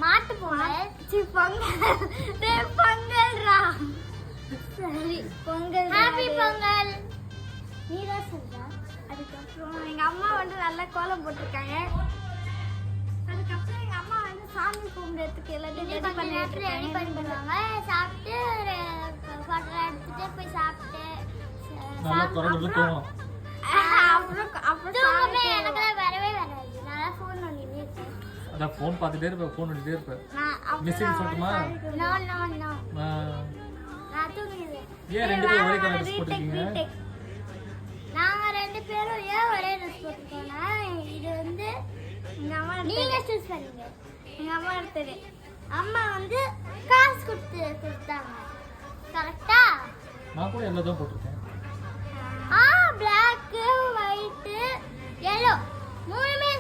மாட்டு பொங்கல் பொங்கல்ரா சரி பொங்கல் ஹாப்பி பொங்கல் நீ தான் சொல்றா அதுக்கப்புறம் எங்க அம்மா வந்து நல்லா கோலம் போட்டிருக்காங்க அதுக்கப்புறம் எங்க அம்மா வந்து சாமி கும்பிடுறதுக்கு எல்லாத்தையும் ரெடி பண்ணிடுவாங்க சாப்பிட்டு போட்டோ எடுத்துட்டு போய் சாப்பிட்டு அப்புறம் எனக்கு வரவே வராது நான் ஃபோன் பண்ணிட்டே இருப்பேன் அதான் ஃபோன் பார்த்துட்டே இருப்பேன் ஃபோன் பண்ணிட்டே இருப்பேன் மெசேஜ் சொல்லட்டுமா நோ நோ நோ நான் தூங்கிடுவேன் ஏன் ரெண்டு பேரும் ஒரே கலர் ட்ரெஸ் போட்டுருக்கீங்க நாங்க ரெண்டு பேரும் ஏன் ஒரே ட்ரெஸ் போட்டுருக்கோம்னா இது வந்து எங்க அம்மா நீங்க சூஸ் பண்ணீங்க எங்க அம்மா எடுத்தது அம்மா வந்து காசு கொடுத்தாங்க கரெக்டா நான் கூட எல்லோ தான் போட்டிருக்கேன் Black, white, yellow. மூணுமே